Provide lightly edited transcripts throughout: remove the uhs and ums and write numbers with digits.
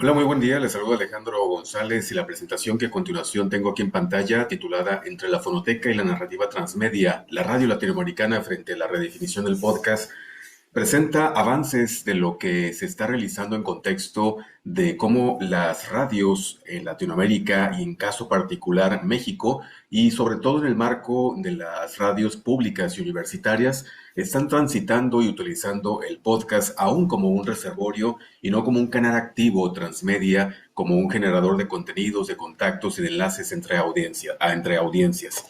Hola, muy buen día. Les saludo Alejandro González y la presentación que a continuación tengo aquí en pantalla titulada Entre la fonoteca y la narrativa transmedia, la radio latinoamericana frente a la redefinición del podcast, presenta avances de lo que se está realizando en contexto de cómo las radios en Latinoamérica y en caso particular México y sobre todo en el marco de las radios públicas y universitarias están transitando y utilizando el podcast aún como un reservorio y no como un canal activo transmedia, como un generador de contenidos, de contactos y de enlaces entre audiencias.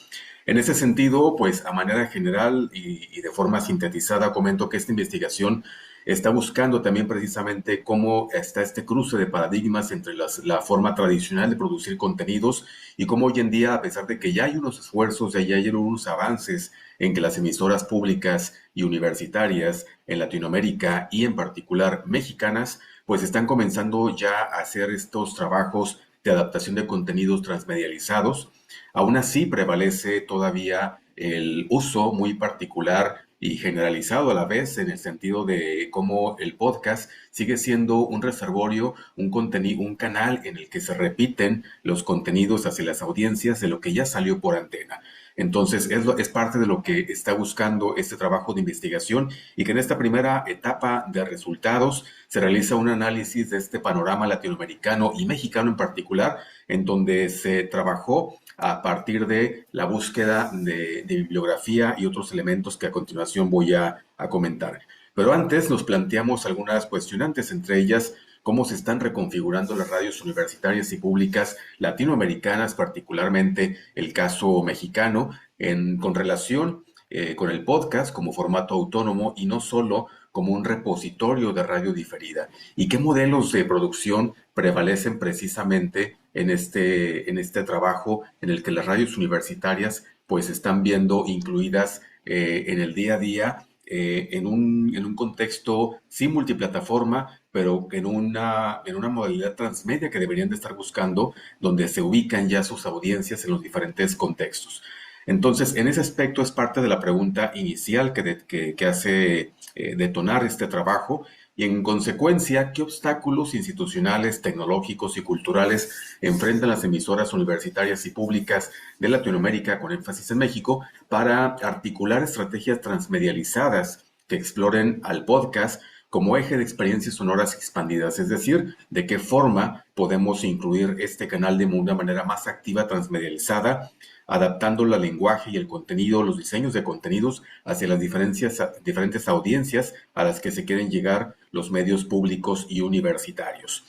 En ese sentido, pues a manera general y de forma sintetizada, comento que esta investigación está buscando también precisamente cómo está este cruce de paradigmas entre la forma tradicional de producir contenidos y cómo hoy en día, a pesar de que ya hay unos esfuerzos, ya hay unos avances en que las emisoras públicas y universitarias en Latinoamérica y en particular mexicanas, pues están comenzando ya a hacer estos trabajos de adaptación de contenidos transmedializados. Aún así, prevalece todavía el uso muy particular y generalizado a la vez en el sentido de cómo el podcast sigue siendo un reservorio, un contenido, un canal en el que se repiten los contenidos hacia las audiencias de lo que ya salió por antena. Entonces, es parte de lo que está buscando este trabajo de investigación y que en esta primera etapa de resultados se realiza un análisis de este panorama latinoamericano y mexicano en particular, en donde se trabajó a partir de la búsqueda de bibliografía y otros elementos que a continuación voy a comentar. Pero antes nos planteamos algunas cuestionantes, entre ellas cómo se están reconfigurando las radios universitarias y públicas latinoamericanas, particularmente el caso mexicano, con relación con el podcast como formato autónomo y no solo como un repositorio de radio diferida. ¿Y qué modelos de producción prevalecen precisamente en este trabajo en el que las radios universitarias pues están viendo incluidas en el día a día en un contexto sí multiplataforma, pero en una modalidad transmedia que deberían de estar buscando, donde se ubican ya sus audiencias en los diferentes contextos? Entonces, en ese aspecto es parte de la pregunta inicial que hace detonar este trabajo y en consecuencia, ¿qué obstáculos institucionales, tecnológicos y culturales enfrentan las emisoras universitarias y públicas de Latinoamérica, con énfasis en México, para articular estrategias transmedializadas que exploren al podcast como eje de experiencias sonoras expandidas? Es decir, de qué forma podemos incluir este canal de una manera más activa, transmedializada, adaptando el lenguaje y el contenido, los diseños de contenidos hacia las diferentes audiencias a las que se quieren llegar los medios públicos y universitarios.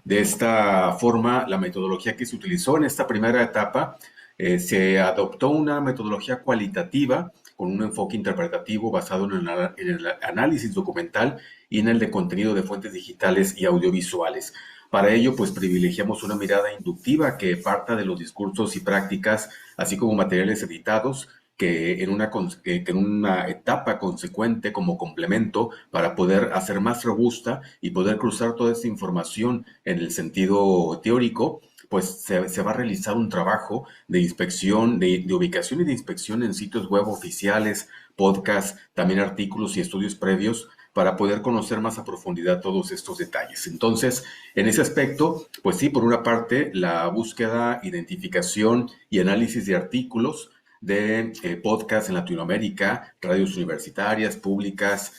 De esta forma, la metodología que se utilizó en esta primera etapa se adoptó una metodología cualitativa con un enfoque interpretativo basado en el análisis documental y en el de contenido de fuentes digitales y audiovisuales. Para ello, pues privilegiamos una mirada inductiva que parta de los discursos y prácticas, así como materiales editados, que en una etapa consecuente como complemento para poder hacer más robusta y poder cruzar toda esta información en el sentido teórico, pues se va a realizar un trabajo de inspección, de ubicación y de inspección en sitios web oficiales, podcasts, también artículos y estudios previos para poder conocer más a profundidad todos estos detalles. Entonces, en ese aspecto, pues sí, por una parte, la búsqueda, identificación y análisis de artículos de podcasts en Latinoamérica, radios universitarias, públicas,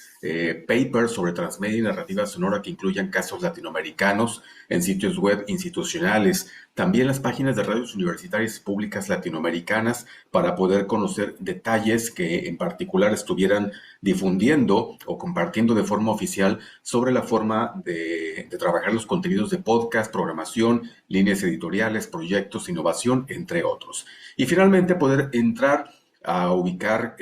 papers sobre transmedia y narrativa sonora que incluyan casos latinoamericanos en sitios web institucionales, también las páginas de radios universitarias y públicas latinoamericanas para poder conocer detalles que en particular estuvieran difundiendo o compartiendo de forma oficial sobre la forma de trabajar los contenidos de podcast, programación, líneas editoriales, proyectos, innovación, entre otros. Y finalmente poder entrar a ubicar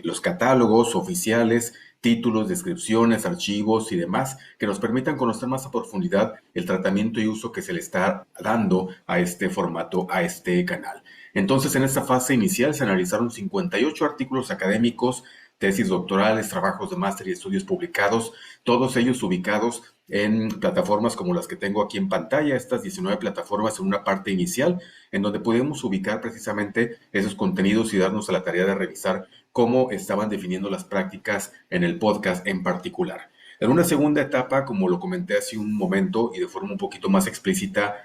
los catálogos oficiales, títulos, descripciones, archivos y demás que nos permitan conocer más a profundidad el tratamiento y uso que se le está dando a este formato, a este canal. Entonces, en esta fase inicial se analizaron 58 artículos académicos, tesis doctorales, trabajos de máster y estudios publicados, todos ellos ubicados en plataformas como las que tengo aquí en pantalla, estas 19 plataformas en una parte inicial, en donde podemos ubicar precisamente esos contenidos y darnos a la tarea de revisar cómo estaban definiendo las prácticas en el podcast en particular. En una segunda etapa, como lo comenté hace un momento y de forma un poquito más explícita,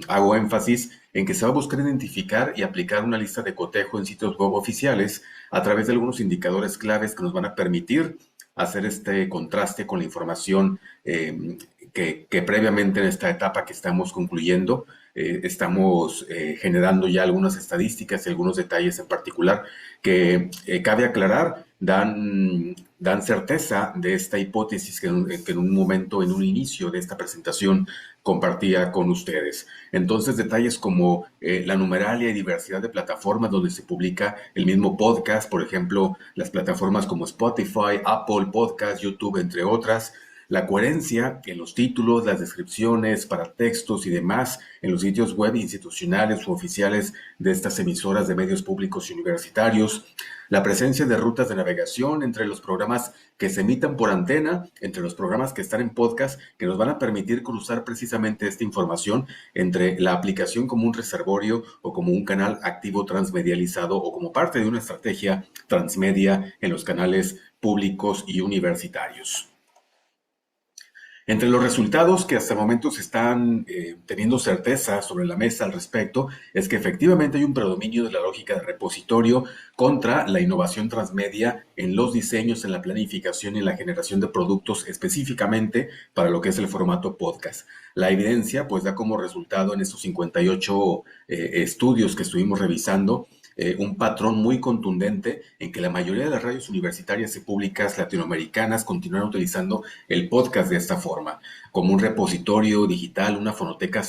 hago énfasis en que se va a buscar identificar y aplicar una lista de cotejo en sitios web oficiales a través de algunos indicadores claves que nos van a permitir hacer este contraste con la información que previamente en esta etapa que estamos concluyendo, estamos generando ya algunas estadísticas y algunos detalles en particular que cabe aclarar, dan certeza de esta hipótesis que en un momento, en un inicio de esta presentación, compartía con ustedes. Entonces, detalles como la numeralia y diversidad de plataformas donde se publica el mismo podcast, por ejemplo, las plataformas como Spotify, Apple Podcast, YouTube, entre otras, la coherencia en los títulos, las descripciones para textos y demás en los sitios web institucionales u oficiales de estas emisoras de medios públicos y universitarios, la presencia de rutas de navegación entre los programas que se emitan por antena, entre los programas que están en podcast, que nos van a permitir cruzar precisamente esta información entre la aplicación como un reservorio o como un canal activo transmedializado o como parte de una estrategia transmedia en los canales públicos y universitarios. Entre los resultados que hasta el momento se están teniendo certeza sobre la mesa al respecto es que efectivamente hay un predominio de la lógica de repositorio contra la innovación transmedia en los diseños, en la planificación y en la generación de productos específicamente para lo que es el formato podcast. La evidencia pues da como resultado en estos 58 estudios que estuvimos revisando un patrón muy contundente en que la mayoría de las radios universitarias y públicas latinoamericanas continúan utilizando el podcast de esta forma, como un repositorio digital, una fonoteca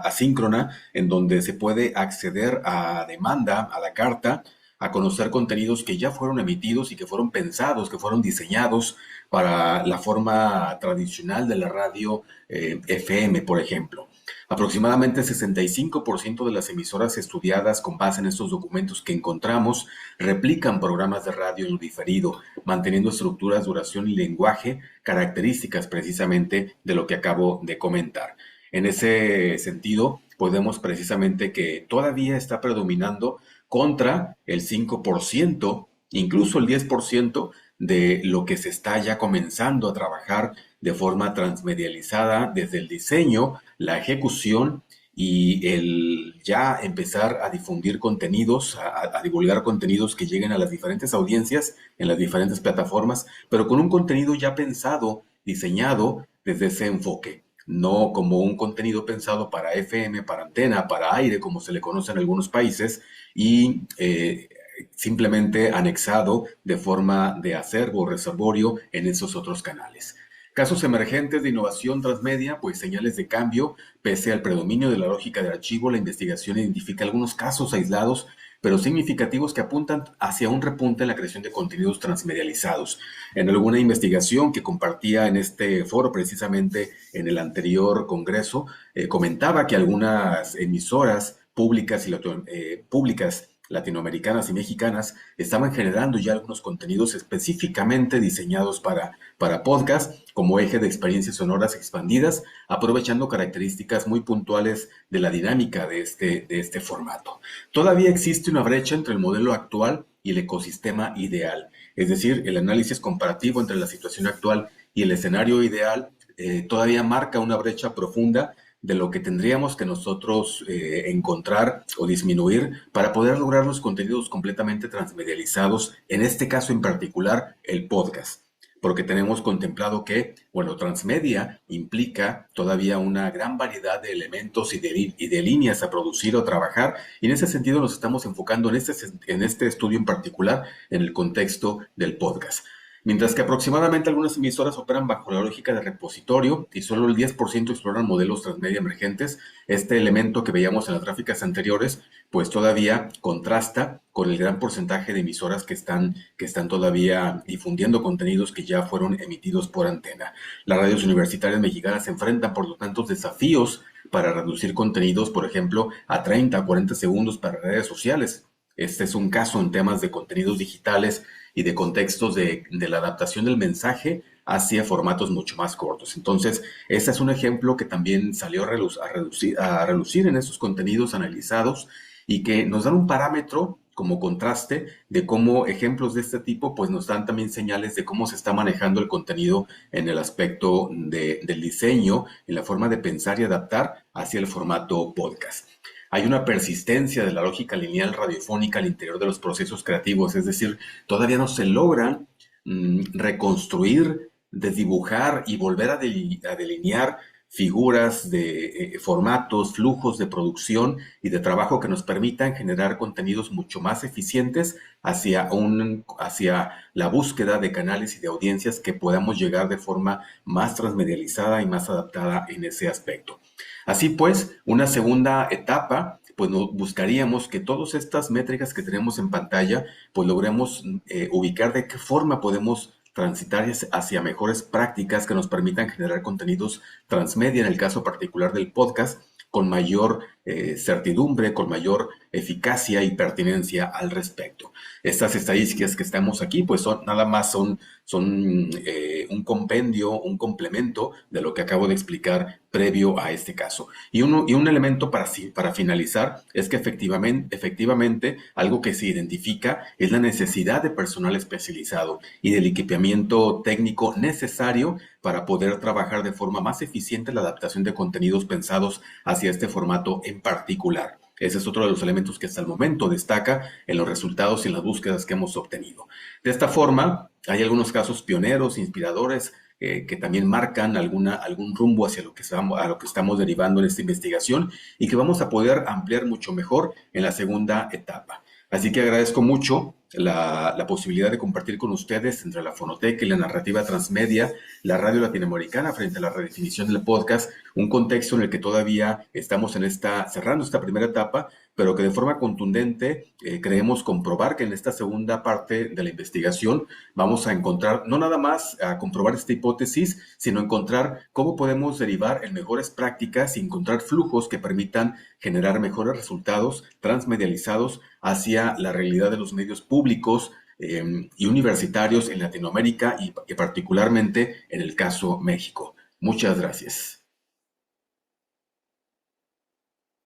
asíncrona, en donde se puede acceder a demanda, a la carta, a conocer contenidos que ya fueron emitidos y que fueron pensados, que fueron diseñados para la forma tradicional de la radio FM, por ejemplo. Aproximadamente 65% de las emisoras estudiadas con base en estos documentos que encontramos replican programas de radio en lo diferido, manteniendo estructuras, duración y lenguaje, características precisamente de lo que acabo de comentar. En ese sentido, podemos precisamente que todavía está predominando contra el 5%, incluso el 10% de lo que se está ya comenzando a trabajar de forma transmedializada desde el diseño, la ejecución y el ya empezar a difundir contenidos, a divulgar contenidos que lleguen a las diferentes audiencias en las diferentes plataformas, pero con un contenido ya pensado, diseñado desde ese enfoque. No como un contenido pensado para FM, para antena, para aire, como se le conoce en algunos países, y simplemente anexado de forma de acervo o reservorio en esos otros canales. Casos emergentes de innovación transmedia, pues señales de cambio. Pese al predominio de la lógica de archivo, la investigación identifica algunos casos aislados, pero significativos que apuntan hacia un repunte en la creación de contenidos transmedializados. En alguna investigación que compartía en este foro, precisamente en el anterior congreso, comentaba que algunas emisoras públicas públicas latinoamericanas y mexicanas estaban generando ya algunos contenidos específicamente diseñados para podcast como eje de experiencias sonoras expandidas, aprovechando características muy puntuales de la dinámica de este formato. Todavía existe una brecha entre el modelo actual y el ecosistema ideal, es decir, el análisis comparativo entre la situación actual y el escenario ideal todavía marca una brecha profunda de lo que tendríamos que nosotros encontrar o disminuir para poder lograr los contenidos completamente transmedializados, en este caso en particular el podcast, porque tenemos contemplado que, bueno, transmedia implica todavía una gran variedad de elementos y de líneas a producir o trabajar, y en ese sentido nos estamos enfocando en este estudio en particular en el contexto del podcast. Mientras que aproximadamente algunas emisoras operan bajo la lógica de repositorio y solo el 10% exploran modelos transmedia emergentes, este elemento que veíamos en las gráficas anteriores, pues todavía contrasta con el gran porcentaje de emisoras que están todavía difundiendo contenidos que ya fueron emitidos por antena. Las radios universitarias mexicanas se enfrentan, por lo tanto, desafíos para reducir contenidos, por ejemplo, a 30 o 40 segundos para redes sociales. Este es un caso en temas de contenidos digitales y de contextos de la adaptación del mensaje hacia formatos mucho más cortos. Entonces, este es un ejemplo que también salió a relucir en estos contenidos analizados y que nos dan un parámetro como contraste de cómo ejemplos de este tipo pues nos dan también señales de cómo se está manejando el contenido en el aspecto del diseño, en la forma de pensar y adaptar hacia el formato podcast. Hay una persistencia de la lógica lineal radiofónica al interior de los procesos creativos, es decir, todavía no se logran reconstruir, desdibujar y volver a delinear figuras de formatos, flujos de producción y de trabajo que nos permitan generar contenidos mucho más eficientes hacia la búsqueda de canales y de audiencias que podamos llegar de forma más transmedializada y más adaptada en ese aspecto. Así pues, una segunda etapa, pues buscaríamos que todas estas métricas que tenemos en pantalla, pues logremos ubicar de qué forma podemos transitar hacia mejores prácticas que nos permitan generar contenidos transmedia, en el caso particular del podcast, con mayor certidumbre, con mayor eficacia y pertinencia al respecto. Estas estadísticas que estamos aquí, pues son un compendio, un complemento de lo que acabo de explicar previo a este caso. Y un elemento para finalizar es que efectivamente algo que se identifica es la necesidad de personal especializado y del equipamiento técnico necesario para poder trabajar de forma más eficiente la adaptación de contenidos pensados hacia este formato en particular. Ese es otro de los elementos que hasta el momento destaca en los resultados y en las búsquedas que hemos obtenido. De esta forma, hay algunos casos pioneros, inspiradores, que también marcan algún rumbo hacia a lo que estamos derivando en esta investigación y que vamos a poder ampliar mucho mejor en la segunda etapa. Así que agradezco mucho la posibilidad de compartir con ustedes entre la fonoteca y la narrativa transmedia, la radio latinoamericana frente a la redefinición del podcast, un contexto en el que todavía estamos cerrando esta primera etapa, pero que de forma contundente creemos comprobar que en esta segunda parte de la investigación vamos a encontrar, no nada más a comprobar esta hipótesis, sino encontrar cómo podemos derivar en mejores prácticas y encontrar flujos que permitan generar mejores resultados transmedializados hacia la realidad de los medios públicos y universitarios en Latinoamérica y particularmente en el caso México. Muchas gracias.